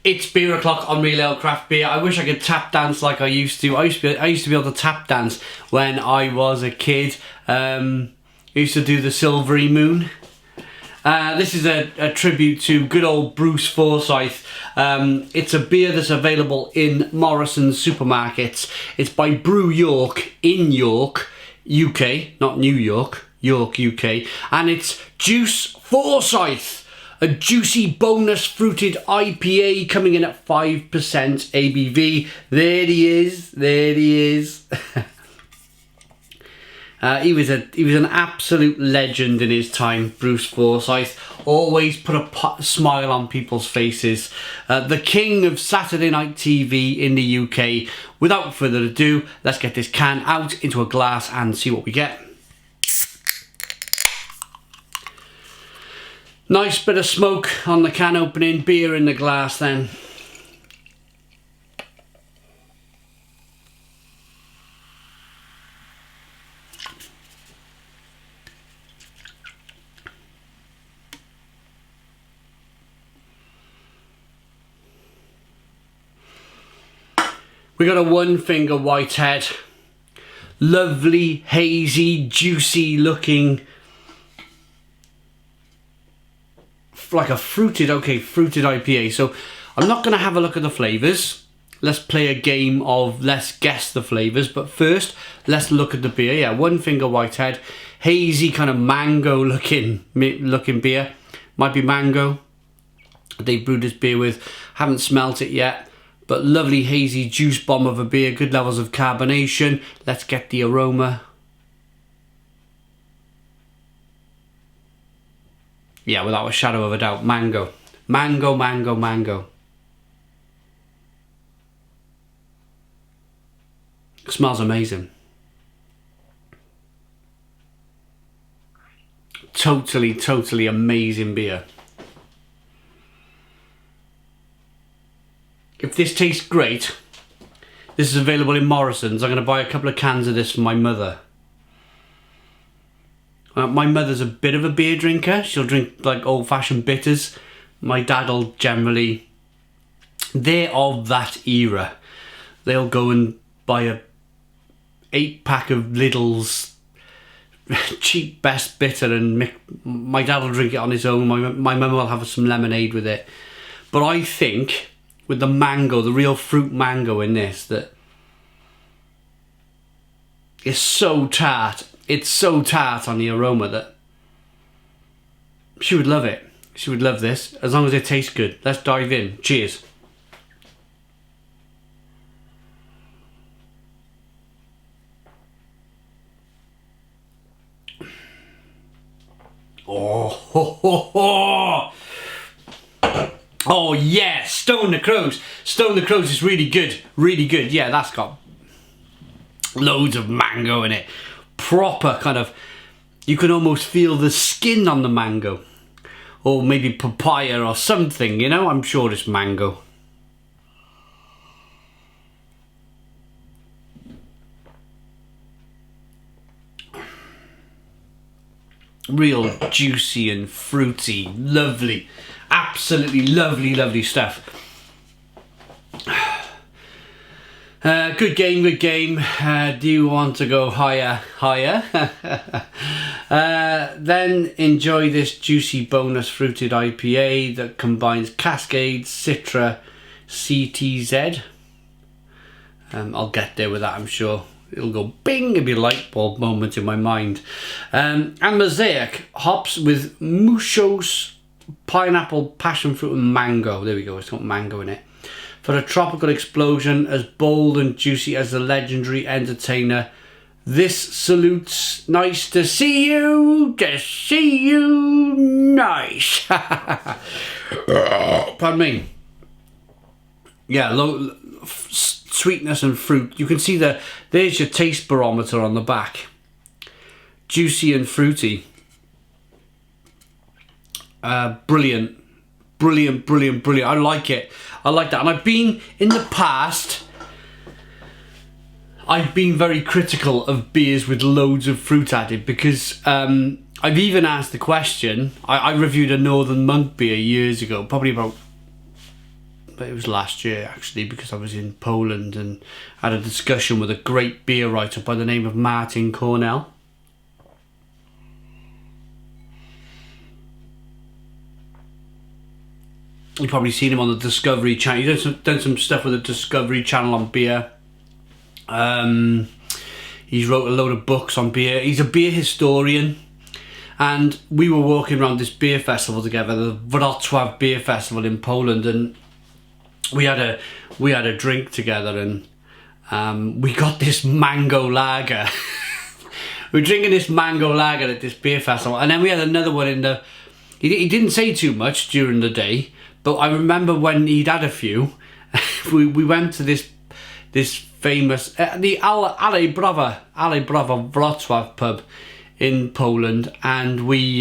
It's beer o'clock on Real Ale Craft Beer. I wish I could tap dance like I used to. I used to be able to tap dance when I was a kid. I used to do the Silvery Moon. This is a tribute to good old Bruce Forsyth. It's a beer that's available in Morrison's supermarkets. It's by Brew York in York, UK, not New York, York, UK. And it's Juice Forsyth. A juicy bonus fruited IPA coming in at 5% ABV. There he is. There he is. He was an absolute legend in his time, Bruce Forsyth. Always put a smile on people's faces. The king of Saturday night TV in the UK. Without further ado, let's get this can out into a glass and see what we get. Nice bit of smoke on the can opening, beer in the glass then. We got a one finger whitehead. Lovely, hazy, juicy looking, like a fruited IPA. So I'm not going to have a look at the flavours. Let's play a game of let's guess the flavours. But first, let's look at the beer. Yeah, one finger whitehead, hazy kind of mango looking beer. Might be mango. They brewed this beer with. Haven't smelt it yet. But lovely hazy juice bomb of a beer. Good levels of carbonation. Let's get the aroma. Yeah, without a shadow of a doubt, mango. Mango, mango, mango. It smells amazing. Totally, totally amazing beer. If this tastes great, this is available in Morrison's. I'm going to buy a couple of cans of this for my mother. My mother's a bit of a beer drinker. She'll drink like old-fashioned bitters. My dad'll generally... They're of that era. They'll go and buy a 8-pack of Lidl's cheap best bitter and my dad'll drink it on his own. My mum will have some lemonade with it. But I think with the mango, the real fruit mango in this, that is so tart. It's so tart on the aroma that she would love it. She would love this, as long as it tastes good. Let's dive in. Cheers. Oh, ho, ho, ho. Oh yeah, Stone the Crows. Stone the Crows is really good. Really good. Yeah, that's got loads of mango in it. Proper kind of, you can almost feel the skin on the mango, or maybe papaya or something, you know. I'm sure it's mango. Real juicy and fruity, lovely, absolutely lovely stuff. Good game, good game. Do you want to go higher? Then enjoy this juicy bonus fruited IPA that combines Cascade, Citra, CTZ. I'll get there with that, I'm sure. It'll go bing, it'll be a light bulb moment in my mind. And Mosaic hops with Mushos, pineapple, passion fruit and mango. There we go, it's got mango in it. For a tropical explosion as bold and juicy as the legendary entertainer, this salutes. Nice to see you, nice. Pardon me. Yeah, sweetness and fruit. You can see there's your taste barometer on the back. Juicy and fruity. Brilliant. Brilliant. I like it. I like that. And I've been, in the past, I've been very critical of beers with loads of fruit added, because I've even asked the question. I reviewed a Northern Monk beer years ago, probably about but it was last year actually, because I was in Poland and had a discussion with a great beer writer by the name of Martin Cornell. You've probably seen him on the Discovery Channel. He's done some stuff with the Discovery Channel on beer. He's wrote a load of books on beer. He's a beer historian. And we were walking around this beer festival together, the Wrocław Beer Festival in Poland, and we had a drink together, and we got this mango lager. We were drinking this mango lager at this beer festival, and then we had another one in the... He didn't say too much during the day, but I remember when he'd had a few, we went to this famous the Ale Brava Wrocław pub in Poland, and we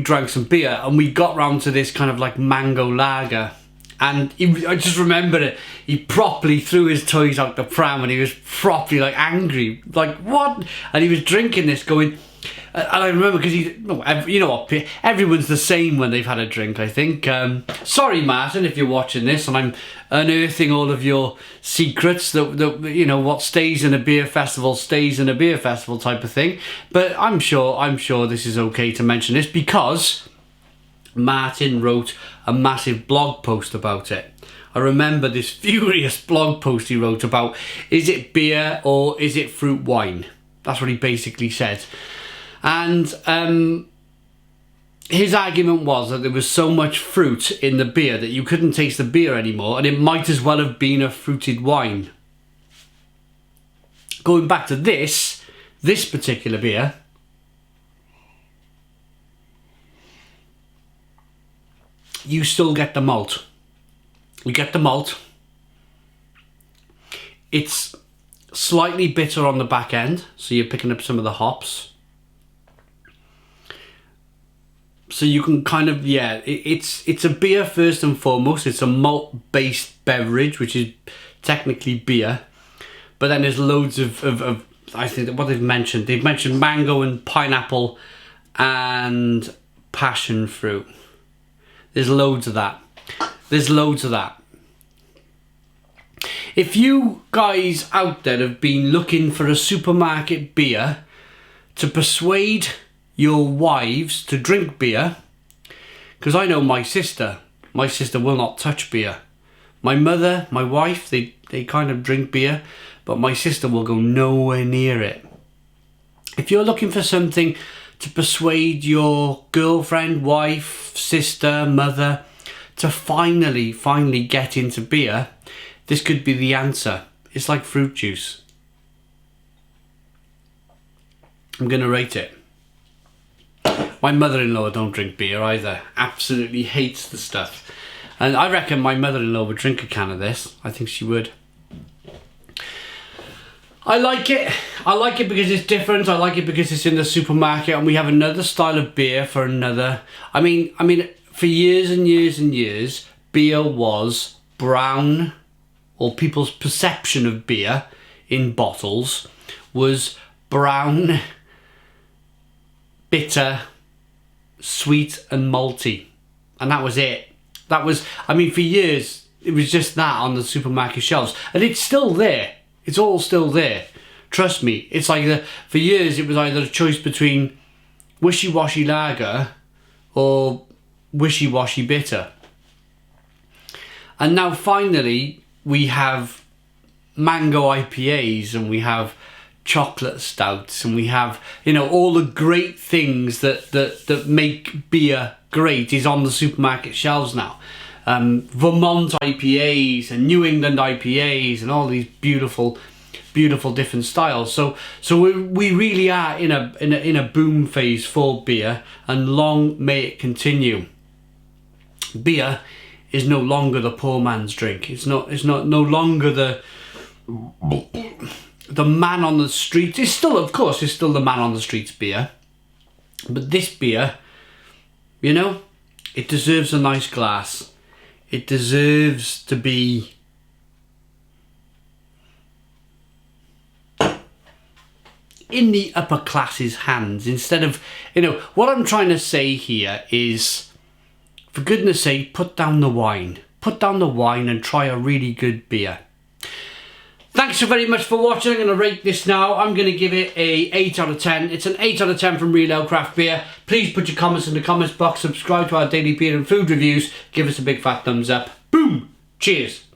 drank some beer, and we got round to this kind of like mango lager, and I just remember it. He properly threw his toys out the pram, and he was properly like angry, like what? And he was drinking this, going. And I remember because you know what, everyone's the same when they've had a drink, I think. Sorry, Martin, if you're watching this and I'm unearthing all of your secrets that you know, what stays in a beer festival stays in a beer festival type of thing. But I'm sure this is okay to mention this, because Martin wrote a massive blog post about it. I remember this furious blog post he wrote about, is it beer or is it fruit wine? That's what he basically said. And his argument was that there was so much fruit in the beer that you couldn't taste the beer anymore, and it might as well have been a fruited wine. Going back to this particular beer, you still get the malt. You get the malt. It's slightly bitter on the back end, so you're picking up some of the hops. So you can kind of, it's a beer first and foremost. It's a malt-based beverage, which is technically beer. But then there's loads of I think what they've mentioned mango and pineapple and passion fruit. There's loads of that. If you guys out there have been looking for a supermarket beer to persuade your wives to drink beer, because I know my sister will not touch beer. My mother, my wife, they kind of drink beer, but my sister will go nowhere near it. If you're looking for something to persuade your girlfriend, wife, sister, mother to finally get into beer, this could be the answer. It's like fruit juice. I'm gonna rate it. My mother-in-law don't drink beer either. Absolutely hates the stuff. And I reckon my mother-in-law would drink a can of this. I think she would. I like it. I like it because it's different. I like it because it's in the supermarket, and we have another style of beer for another. I mean, for years and years and years, beer was brown, or people's perception of beer in bottles was brown, bitter, sweet and malty, and that was it. That was, I mean, for years it was just that on the supermarket shelves, and it's still there. It's all still there, trust me. It's like for years it was either a choice between wishy-washy lager or wishy-washy bitter, and now finally we have mango IPAs, and we have chocolate stouts, and we have, you know, all the great things that make beer great is on the supermarket shelves now. Vermont IPAs and New England IPAs and all these beautiful different styles. So we really are in a boom phase for beer, and long may it continue. Beer is no longer the poor man's drink. It's no longer the man on the street. It's still, of course, it's still the man on the street's beer. But this beer, you know, it deserves a nice glass. It deserves to be in the upper classes' hands instead of, you know, what I'm trying to say here is, for goodness sake, put down the wine. Put down the wine and try a really good beer. Thanks so very much for watching. I'm going to rate this now. I'm going to give it a 8 out of 10. It's an 8 out of 10 from Real Ale Craft Beer. Please put your comments in the comments box. Subscribe to our daily beer and food reviews. Give us a big fat thumbs up. Boom! Cheers!